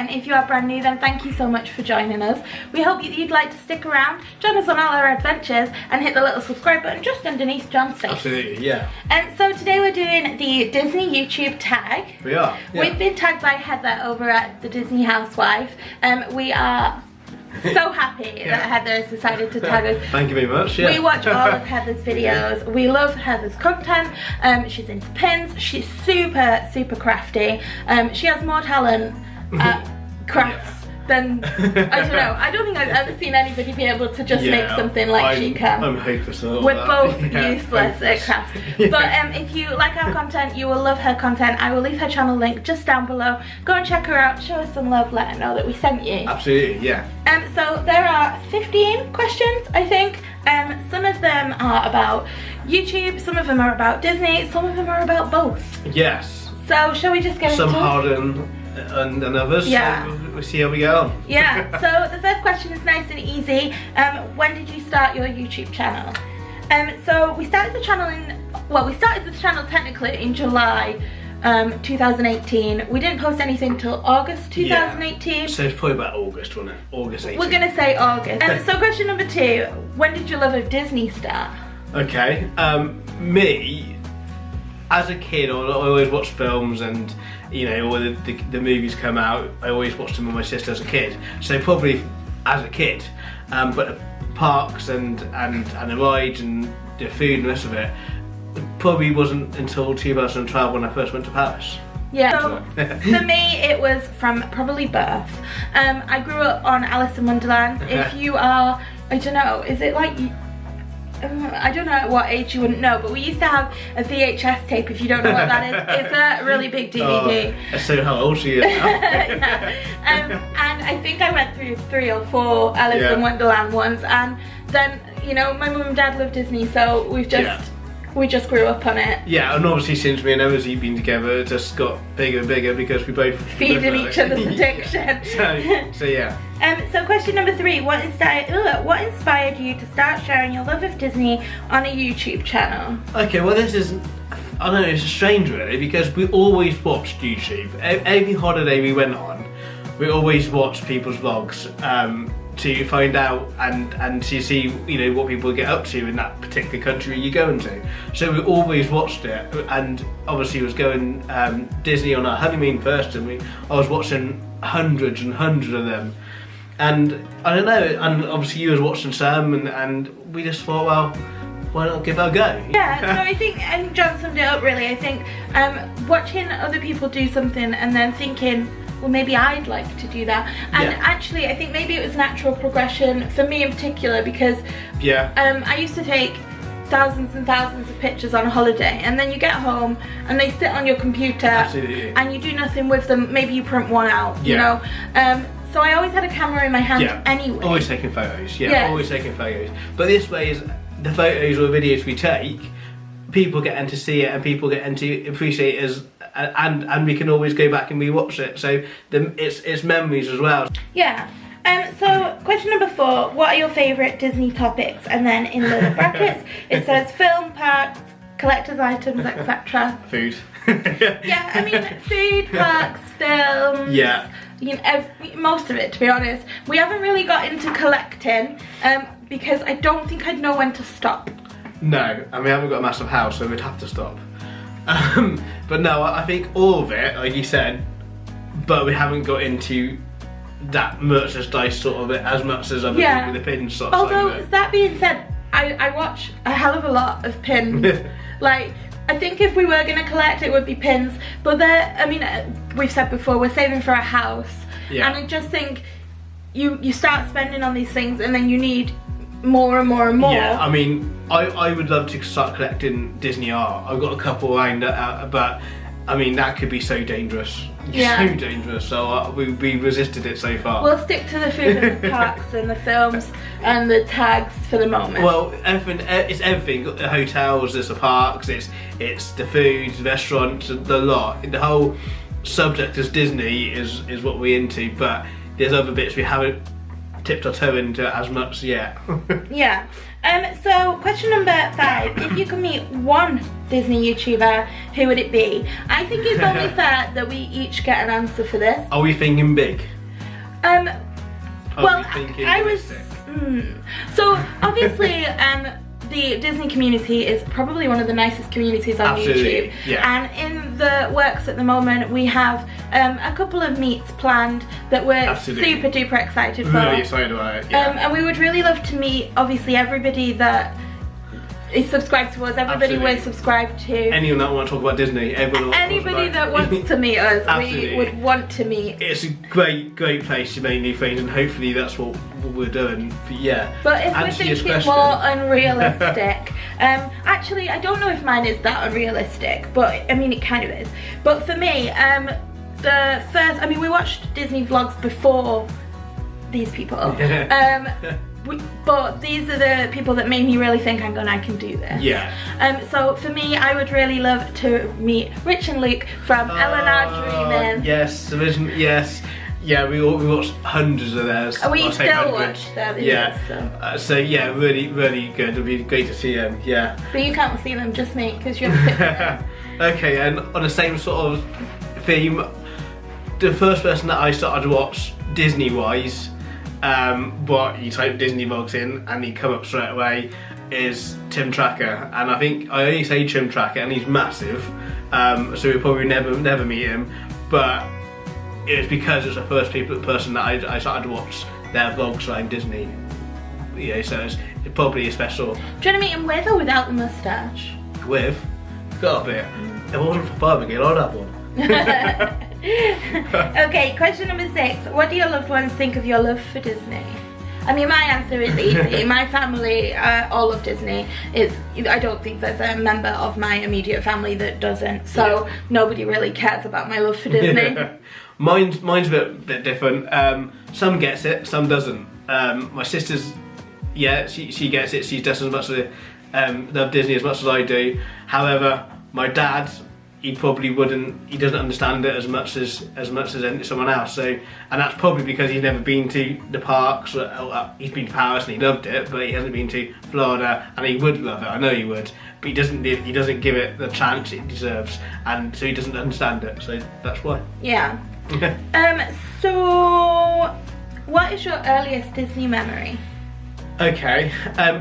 and if you are brand new, then thank you so much for joining us. We hope you'd like to stick around, join us on all our adventures, and hit the little subscribe button just underneath John's face. Absolutely, yeah. And so today we're doing the Disney YouTube tag. We are. Yeah. We've been tagged by Heather over at the Disney Housewife. We are so happy that Heather has decided to tag us. Thank you very much. Yeah. We watch all of Heather's videos. We love Heather's content. She's into pins. She's super crafty. She has more talent at crafts than, I don't know. I don't think I've ever seen anybody be able to just make something like she can. I'm hopeless at all. We're both useless at crafts. But if you like our content, you will love her content. I will leave her channel link just down below. Go and check her out. Show us some love. Let her know that we sent you. Absolutely, yeah. So there are 15 questions, I think. Some of them are about YouTube, some of them are about Disney, some of them are about both. Yes. So shall we just get into it? Some harder and others. Yeah. So we'll see how we go on. Yeah. So the first question is nice and easy. When did you start your YouTube channel? So we started the channel we started the channel technically in July 2018. We didn't post anything till August 2018. Yeah. So it's probably about August, wasn't it? August 18. We're gonna say August. So question number 2, when did your love of Disney start? Okay, me, as a kid, I always watched films and, you know, all the movies come out, I always watched them with my sister as a kid. So probably as a kid, but the parks and the rides and the food and the rest of it, probably wasn't until 2012 when I first went to Paris. Yeah, so for me it was from probably birth. I grew up on Alice in Wonderland. If you are, I don't know, is it like, I don't know at what age you wouldn't know, but we used to have a VHS tape, if you don't know what that is. It's a really big DVD. Oh, so how old she is now. And I think I went through 3 or 4 Alice in Wonderland ones, and then, you know, my mum and dad love Disney, so we just grew up on it. Yeah, and obviously since me and Emma's been together, it just got bigger and bigger because we both feeding each other's addiction. So yeah. So question number 3, what inspired you to start sharing your love of Disney on a YouTube channel? Okay, well this is, I don't know, it's strange really, because we always watched YouTube. Every holiday we went on, we always watched people's vlogs to find out and to see, you know, what people get up to in that particular country you're going to. So we always watched it, and obviously was going Disney on our honeymoon first, and I was watching hundreds and hundreds of them. And I don't know, and obviously you was watching some, and we just thought, well, why not give it a go? Yeah, so I think, and John summed it up really, I think watching other people do something and then thinking, well, maybe I'd like to do that. And actually, I think maybe it was natural progression for me in particular, because I used to take thousands and thousands of pictures on a holiday, and then you get home and they sit on your computer and you do nothing with them. Maybe you print one out, you know. So I always had a camera in my hand anyway. Always taking photos, always taking photos. But this way is the photos or videos we take, people get to see it and people get to appreciate it as, and we can always go back and rewatch it. So it's memories as well. Yeah. So question number 4, what are your favourite Disney topics? And then in the brackets it says film, parks, collector's items, etc. Food. Yeah, I mean food, parks, films. Yeah. You know, most of it, to be honest. We haven't really got into collecting because I don't think I'd know when to stop. No, and we haven't got a massive house, so we'd have to stop. But no, I think all of it, like you said, but we haven't got into that merchandise sort of it as much as other people with the pins sort of. Although that being said, I watch a hell of a lot of pins. Like, I think if we were going to collect, it would be pins, but I mean, we've said before, we're saving for a house, and I just think you start spending on these things and then you need more and more and more. Yeah, I mean, I would love to start collecting Disney art. I've got a couple around, but I mean, that could be so dangerous. So dangerous, so we resisted it so far. We'll stick to the food and the parks and the films and the tags for the moment. Well, it's everything. The hotels, there's the parks, it's the food, the restaurants, the lot. The whole subject as Disney is what we're into, but there's other bits we haven't tipped our toe into as much yet. Yeah. So question number 5, if you could meet one Disney YouTuber, who would it be? I think it's only fair that we each get an answer for this. Are we thinking big? Well, I was. So obviously, the Disney community is probably one of the nicest communities on Absolutely, YouTube. yeah. And in the works at the moment, we have a couple of meets planned that we're Absolutely. super duper excited for. Really excited about it. Yeah. And we would really love to meet, obviously, everybody that is subscribed to us, everybody Absolutely. we're subscribed to. Anyone that want to talk about Disney, Anybody that wants to meet us, we Absolutely. would want to meet. It's a great place to make new friends, and hopefully that's what we're doing. But yeah. But if answer we're your thinking question. more unrealistic, actually I don't know if mine is that unrealistic, but I mean it kind of is. But for me, the first, I mean we watched Disney vlogs before these people, but these are the people that made me really think, hang on, I can do this. Yeah. So for me, I would really love to meet Rich and Luke from Eleanor Dreamin'. Yes, originally, yes. Yeah, we watched hundreds of theirs. We I'll say still 100. watch their videos. Yeah. So yeah, really good. It'd be great to see them. Yeah. But you can't see them, just me, because you're the Okay, and on the same sort of theme, the first person that I started to watch Disney-wise, but you type Disney vlogs in and he come up straight away, is Tim Tracker. And I think I only say Tim Tracker, and he's massive, so we'll probably never meet him. But it was because it's the first person that I started to watch their vlogs around Disney. Yeah, so it's probably a special. Do you want to meet him with or without the moustache? With? Got a bit. If it wasn't for barbecue, I'd have one. Okay, question number 6. What do your loved ones think of your love for Disney? I mean, my answer is easy. My family all love Disney. I don't think there's a member of my immediate family that doesn't. So nobody really cares about my love for Disney. Yeah. Mine's a bit different. Some gets it, some doesn't. My sister's, yeah, she gets it. She does as much as love Disney as much as I do. However, my dad, he probably wouldn't. He doesn't understand it as much as someone else. So, and that's probably because he's never been to the parks. He's been to Paris and he loved it, but he hasn't been to Florida, and he would love it. I know he would, but he doesn't give it the chance it deserves, and so he doesn't understand it. So that's why. Yeah. So what is your earliest Disney memory? Okay,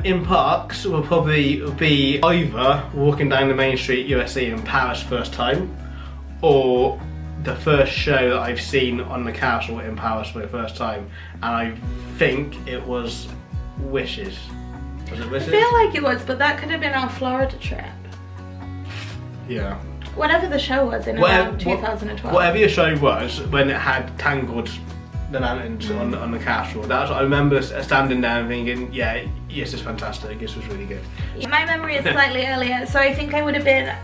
in parks will probably be either walking down the main street USA in Paris first time, or the first show that I've seen on the castle in Paris for the first time, and I think it was Wishes. Was it Wishes? I feel like it was, but that could have been our Florida trip. Yeah. Whatever the show was in around 2012. Whatever your show was, when it had tangled the lanterns on the castle. That's what I remember standing there and thinking, yeah, this is fantastic. This was really good. My memory is slightly earlier, so I think I would have been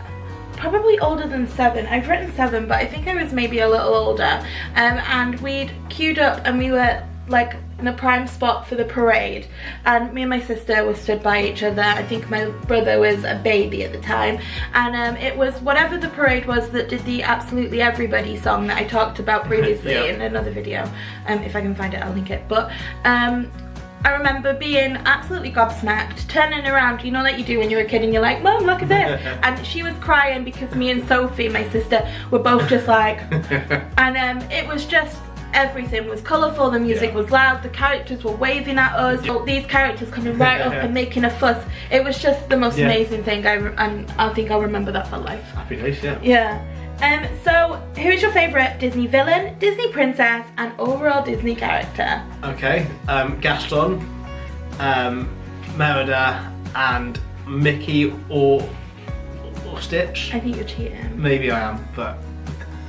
probably older than 7. I've written 7, but I think I was maybe a little older. And we'd queued up and we were like in a prime spot for the parade, and me and my sister were stood by each other. I think my brother was a baby at the time, and it was whatever the parade was that did the Absolutely Everybody song that I talked about previously in another video. If I can find it, I'll link it. But I remember being absolutely gobsmacked, turning around, you know, like you do when you're a kid and you're like, Mom, look at this. And she was crying because me and Sophie, my sister, were both just like, and it was just, everything was colourful, the music was loud, the characters were waving at us, these characters coming right up and making a fuss. It was just the most amazing thing, and I think I'll remember that for life. Happy days, yeah. Yeah. So, who is your favourite Disney villain, Disney princess, and overall Disney character? Okay, Gaston, Merida, and Mickey or Stitch. I think you're cheating. Maybe I am, but...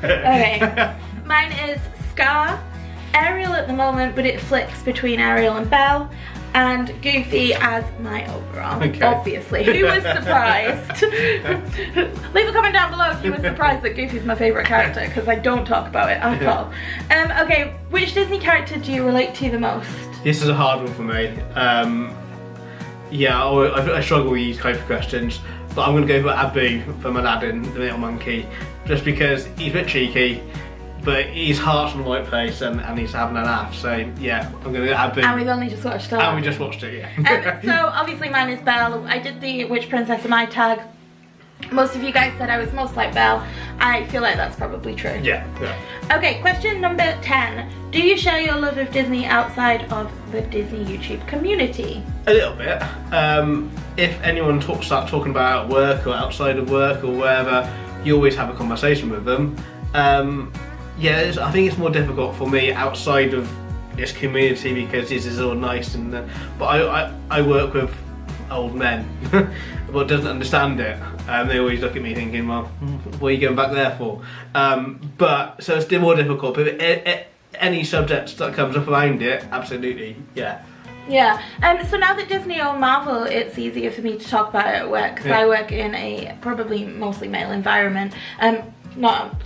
Okay. Mine is Scar, Ariel at the moment, but it flicks between Ariel and Belle, and Goofy as my overall, obviously. Who was surprised? Leave a comment down below if you were surprised that Goofy's my favourite character, because I don't talk about it at all. Okay, which Disney character do you relate to the most? This is a hard one for me. Yeah, I struggle with these type of questions, but I'm going to go for Abu from Aladdin, the little monkey, just because he's a bit cheeky, but his heart's in the right place and he's having a laugh. So yeah, I'm going to Abu. And we've only just watched it. And we just watched it, yeah. So obviously mine is Belle. I did the Which Princess Am I tag. Most of you guys said I was most like Belle. I feel like that's probably true. Yeah. Okay, question number 10. Do you share your love of Disney outside of the Disney YouTube community? A little bit. If anyone starts talking about work or outside of work or wherever, you always have a conversation with them. Yeah, I think it's more difficult for me outside of this community because this is all nice and but I work with old men but doesn't understand it. They always look at me thinking, well, what are you going back there for? But so it's still more difficult. But any subject that comes up around it, absolutely, yeah. Yeah. So now that Disney own Marvel, it's easier for me to talk about it at work because I work in a probably mostly male environment. Not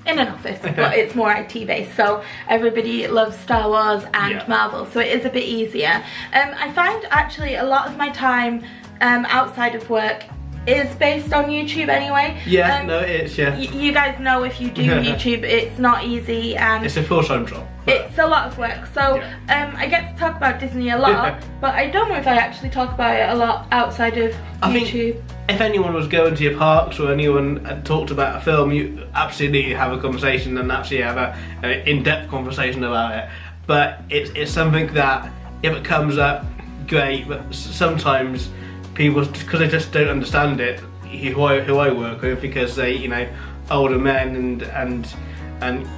in an office, but it's more IT based, so everybody loves Star Wars and Marvel, so it is a bit easier. I find actually a lot of my time outside of work is based on YouTube anyway. Yeah, no, it's, you guys know if you do YouTube, it's not easy and it's a full-time job. It's a lot of work, so I get to talk about Disney a lot, but I don't know if I actually talk about it a lot outside of YouTube. If anyone was going to your parks or anyone had talked about a film, you absolutely have a conversation and actually have an in-depth conversation about it. But it's something that, if it comes up, great, but sometimes people, because they just don't understand it, who I work with, because they, you know, older men and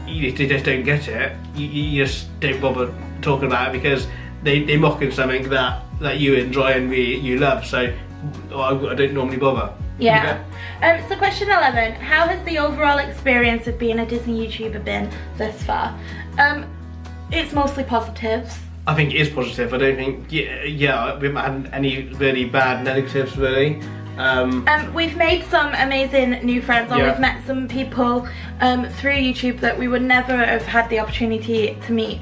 they just don't get it, you just don't bother talking about it because they're mocking something that you enjoy and you love, so I don't normally bother. Yeah. So question 11, how has the overall experience of being a Disney YouTuber been thus far? It's mostly positives. I think it is positive. I don't think, we haven't had any really bad negatives really. We've made some amazing new friends, and we've met some people through YouTube that we would never have had the opportunity to meet,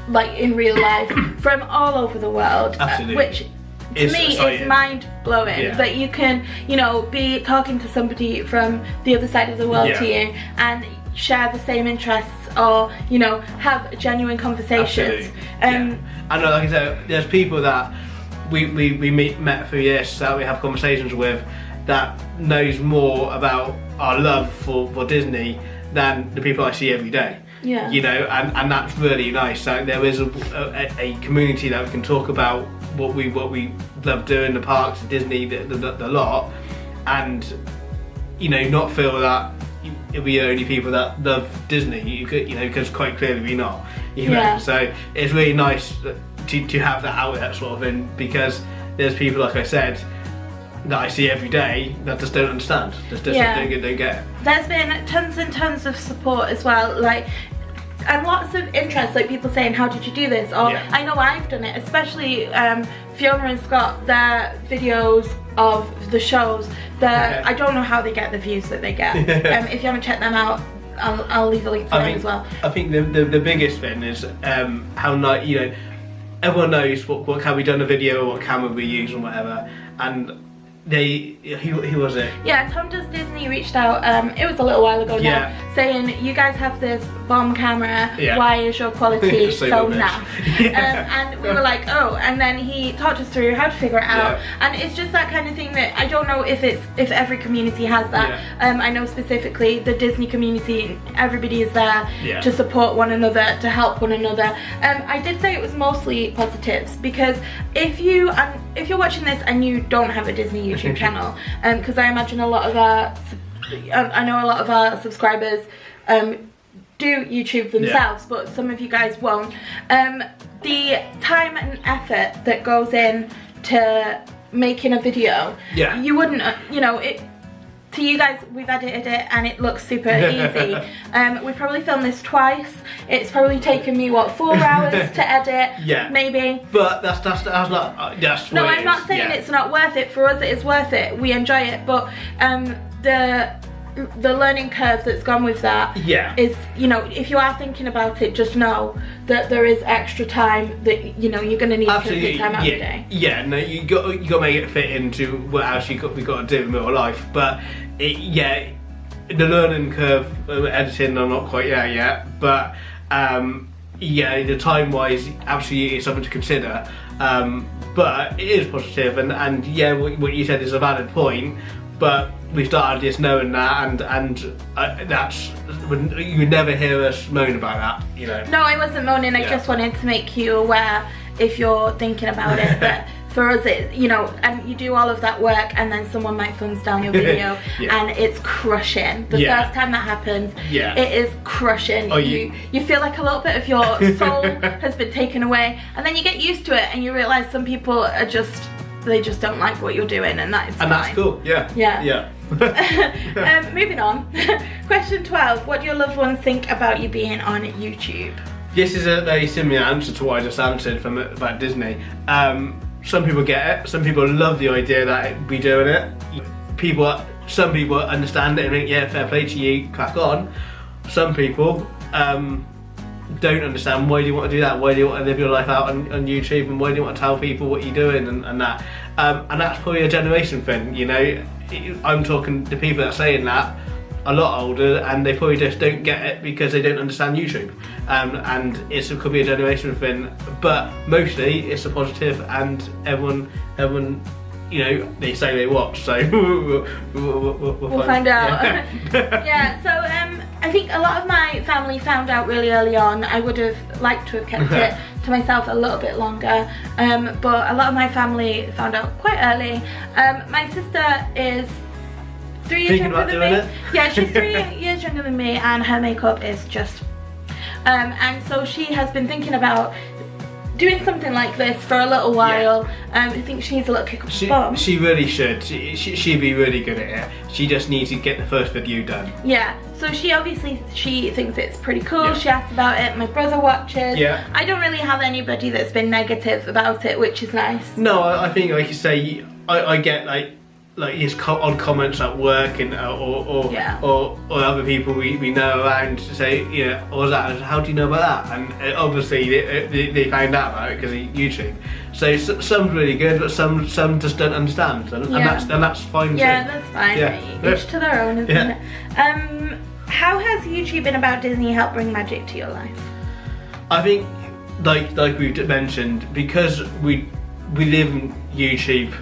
like in real life, from all over the world. Absolutely. Which to me is mind blowing that you can, you know, be talking to somebody from the other side of the world to you and share the same interests, or you know, have genuine conversations. I know, like I said, there's people that we met through this that we have conversations with that knows more about our love for Disney than the people I see every day. Yeah. You know, and that's really nice. Like, there is a community that we can talk about what we love doing, the parks, Disney, the lot, and you know, not feel that we're the only people that love Disney. You know, because quite clearly we're not. You know, so it's really nice to have that outlet sort of thing, because there's people, like I said, that I see every day that just don't understand, just don't get it. There's been tons and tons of support as well, like, and lots of interest, like people saying, how did you do this? Or I know I've done it, especially Fiona and Scott, their videos of the shows, I don't know how they get the views that they get. If you haven't checked them out, I'll leave a link to them as well. I think the biggest thing is how nice, you know, everyone knows what can we done a video, what camera we use and whatever, and who was it? Yeah, Tom Does Disney reached out, it was a little while ago now, saying, you guys have this bomb camera, why is your quality so naff? And we were like, oh, and then he talked us through how to figure it out, and it's just that kind of thing that I don't know if every community has that. I know specifically the Disney community, everybody is there to support one another, to help one another. I did say it was mostly positives, because if you're watching this and you don't have a Disney YouTube channel, because I imagine a lot of I know a lot of our subscribers do YouTube themselves, but some of you guys won't. The time and effort that goes in to making a video, you wouldn't, you know, to you guys, we've edited it and it looks super easy. We probably filmed this twice. It's probably taken me, what, 4 hours to edit, maybe. But that's not, no, I'm not saying it's not worth it. For us, it is worth it. We enjoy it, but the learning curve that's gone with that is, you know, if you are thinking about it, just know that there is extra time that, you know, you're going to need to take time out of the day. Yeah, no, you got to make it fit into what else we got to do in real life. But the learning curve of editing, I'm not quite there yet. But the time wise, absolutely is something to consider. But it is positive, and what you said is a valid point. but we started just knowing that, and that's when you would never hear us moan about that, you know. No, I wasn't moaning. I just wanted to make you aware, if you're thinking about it, that for us, it, you know, and you do all of that work, and then someone might thumbs down your video, and it's crushing. The first time that happens, it is crushing. You feel like a little bit of your soul has been taken away, and then you get used to it, and you realise some people are just, they just don't like what you're doing, and that is fine. And that's cool. Yeah. Moving on. Question 12. What do your loved ones think about you being on YouTube? This is a very similar answer to what I just answered about Disney. Some people get it. Some people love the idea that we doing it. Some people understand it and think, yeah, fair play to you, crack on. Some people don't understand, why do you want to do that? Why do you want to live your life out on YouTube? And why do you want to tell people what you're doing and that? And that's probably a generation thing, you know. I'm talking to people that are saying that a lot older, and they probably just don't get it because they don't understand YouTube. And it could be a generation thing, but mostly it's a positive, and everyone, you know, they say they watch, so we'll find out. Yeah, so I think a lot of my family found out really early on. I would have liked to have kept it to myself a little bit longer, but a lot of my family found out quite early. My sister is 3 years younger than me. Yeah, she's 3 years younger than me, and her makeup is just... and so she has been thinking about doing something like this for a little while. I think she needs a little kick up the bum. She really should. She'd be really good at it. She just needs to get the first video done. Yeah, so she thinks it's pretty cool. She asked about it. My brother watches. I don't really have anybody that's been negative about it, which is nice. No, I think, like you say, I get like his odd comments at work, and or other people we know around to say, you know, or that, how do you know about that? And obviously they found out about it because of YouTube. So some's really good, but some just don't understand, and that's fine. Yeah, that's fine. Each to their own, isn't it? How has YouTube been about Disney helped bring magic to your life? I think, like we mentioned, because we live in YouTube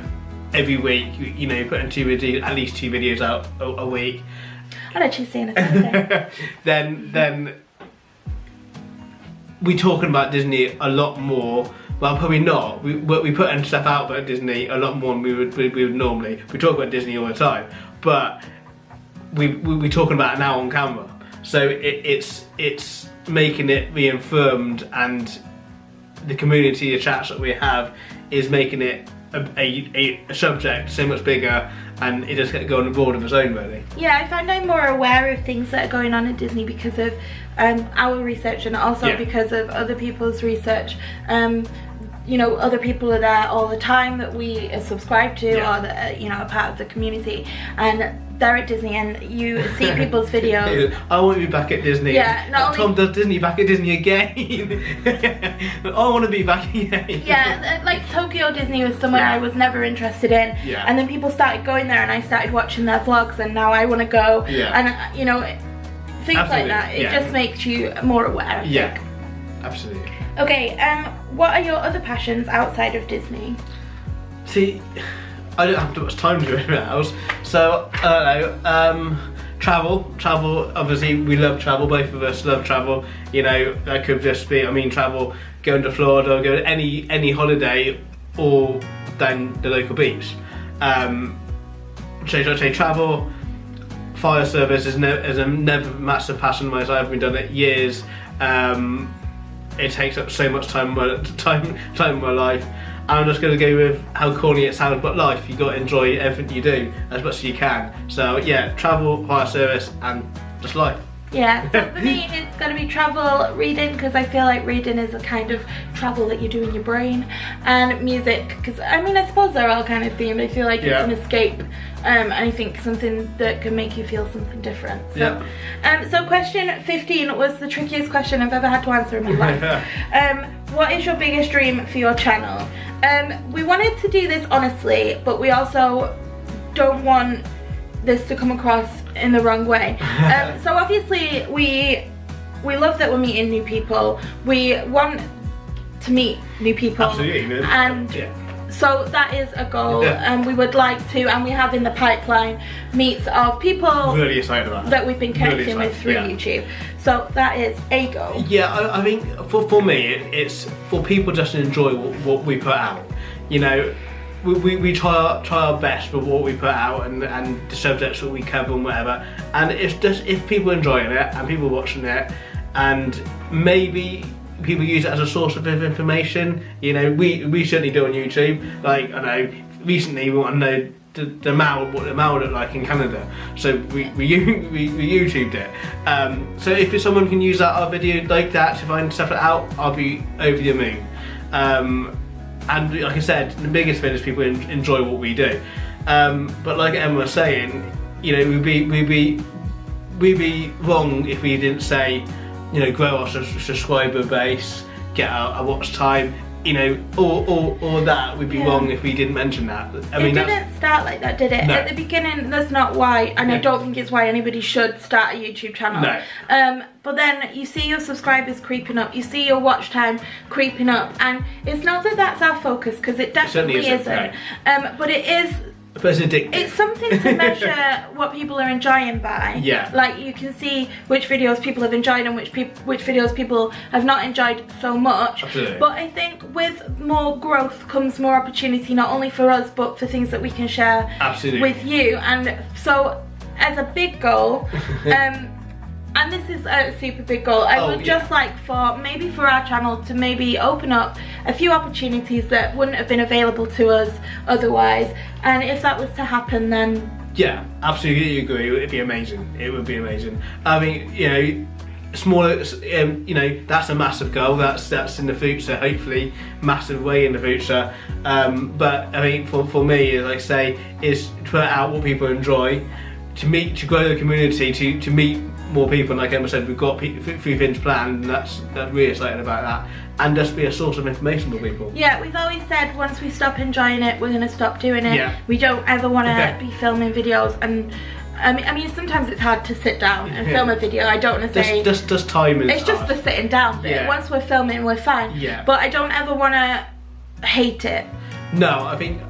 every week, you know, putting at least two videos out a week. On a Tuesday and a Thursday. then we're talking about Disney a lot more. Well, probably not. We put stuff out about Disney a lot more than we would normally. We talk about Disney all the time, but we're talking about it now on camera. So it's making it reaffirmed, and the community, the chats that we have, is making it a subject so much bigger, and it just go on a board of its own, really. Yeah, I find I'm more aware of things that are going on in Disney because of our research, and also because of other people's research. You know, other people are there all the time that we subscribe to, or that are, you know, a part of the community, and they're at Disney, and you see people's videos. I want to be back at Disney. Yeah, Tom does Disney back at Disney again. I want to be back again. Yeah, like Tokyo Disney was somewhere I was never interested in, and then people started going there, and I started watching their vlogs, and now I want to go. And you know, things like that. It just makes you more aware, I think. Absolutely. Okay, what are your other passions outside of Disney? See, I don't have too much time to do anything else, so I don't know. Travel. Obviously, we love travel. Both of us love travel. You know, that could just be, I mean, travel, going to Florida, or going to any holiday, or down the local beach. So I'd say travel. Fire service is a never massive passion of mine. So I've been doing it years. It takes up so much time in my life. I'm just going to go with how corny it sounds, but life, you got to enjoy everything you do as much as you can. So yeah, travel, fire service, and just life. Yeah, so for me it's going to be travel, reading, because I feel like reading is a kind of travel that you do in your brain, and music, because I mean, I suppose they're all kind of themed. I feel like it's an escape, and I think something that can make you feel something different. So, so question 15 was the trickiest question I've ever had to answer in my life. What is your biggest dream for your channel? We wanted to do this honestly, but we also don't want this to come across in the wrong way. So obviously we love that we're meeting new people. We want to meet new people. Absolutely. And So that is a goal, and we would like to, and we have in the pipeline, meets of people really excited about that we've been connecting with through YouTube. So that is a goal. Yeah, I think for me, it's for people just to enjoy what we put out. You know, we try our best with what we put out and the subjects that we cover and whatever. And it's just, if people are enjoying it and people are watching it, and maybe people use it as a source of information. You know, we certainly do on YouTube. Like, I know, recently we want to know the Mao, what the Mao look like in Canada. So we YouTubed it. So if someone can use our video like that to find stuff out, I'll be over the moon. And like I said, the biggest thing is people enjoy what we do. But like Emma was saying, you know, we'd be wrong if we didn't say, you know, grow our subscriber base, get our watch time, you know, or that. We'd be wrong if we didn't mention that. I mean, it didn't start like that, did it? No. At the beginning, that's not why, and I don't think it's why anybody should start a YouTube channel. No. But then you see your subscribers creeping up, you see your watch time creeping up, and it's not that that's our focus, because it definitely isn't. No. But it is. It's something to measure what people are enjoying by. Yeah. Like, you can see which videos people have enjoyed and which videos people have not enjoyed so much. Absolutely. But I think with more growth comes more opportunity, not only for us but for things that we can share with you. And so, as a big goal, and this is a super big goal, I would just like for our channel to maybe open up a few opportunities that wouldn't have been available to us otherwise. And if that was to happen, then yeah, absolutely agree. It would be amazing. It would be amazing. I mean, you know, smaller, you know, that's a massive goal. That's in the future. Hopefully, massive way in the future. But I mean, for me, as I say, is to put out what people enjoy, to grow the community, to meet more people. And like Emma said, we've got a few things planned, and that's really exciting about that, and just be a source of information for people. Yeah, we've always said once we stop enjoying it, we're going to stop doing it. Yeah. We don't ever want to be filming videos, and I mean sometimes it's hard to sit down and film a video. I don't want to say just time is it's hard. just the sitting down bit. Once we're filming, we're fine. Yeah. But I don't ever want to hate it. No, I think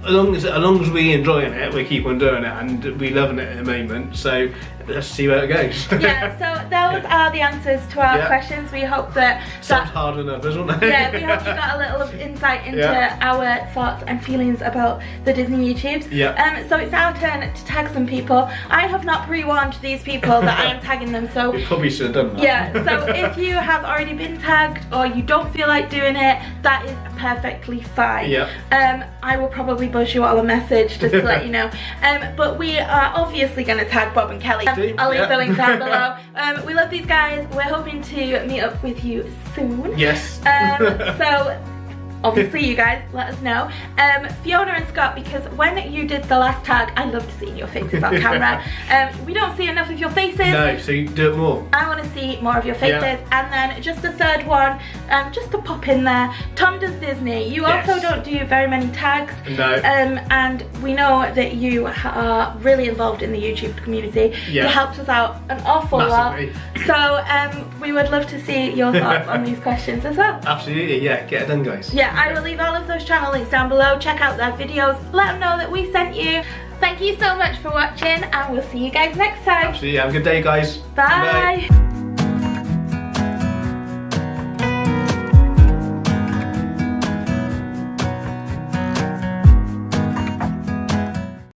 as long as we enjoying it, we keep on doing it, and we loving it at the moment. So let's see where it goes. Yeah, so those are the answers to our questions. We hope that sounds hard enough, isn't it? Yeah, we hope you got a little insight into our thoughts and feelings about the Disney YouTubes. Yeah. So it's our turn to tag some people. I have not pre-warned these people that I am tagging them, so we probably should have done that. Yeah, so if you have already been tagged or you don't feel like doing it, that is perfectly fine. Yeah. I will probably buzz you all a message just to let you know. But we are obviously going to tag Bob and Kelly. I'll leave the link down below. We love these guys. We're hoping to meet up with you soon. Yes. So obviously you guys let us know. Fiona and Scott, because when you did the last tag, I loved seeing your faces on camera. We don't see enough of your faces. No, so you do it more. I want to see more of your faces. And then just the third one, just to pop in there, Tom does Disney. You also don't do very many tags. No. And we know that you are really involved in the YouTube community. Yeah. It helps us out an awful Massively. lot. So we would love to see your thoughts on these questions as well. Absolutely, yeah, get it done, guys. Yeah, I will leave all of those channel links down below. Check out their videos. Let them know that we sent you. Thank you so much for watching, and we'll see you guys next time. Absolutely, have a good day, guys. Bye. Bye.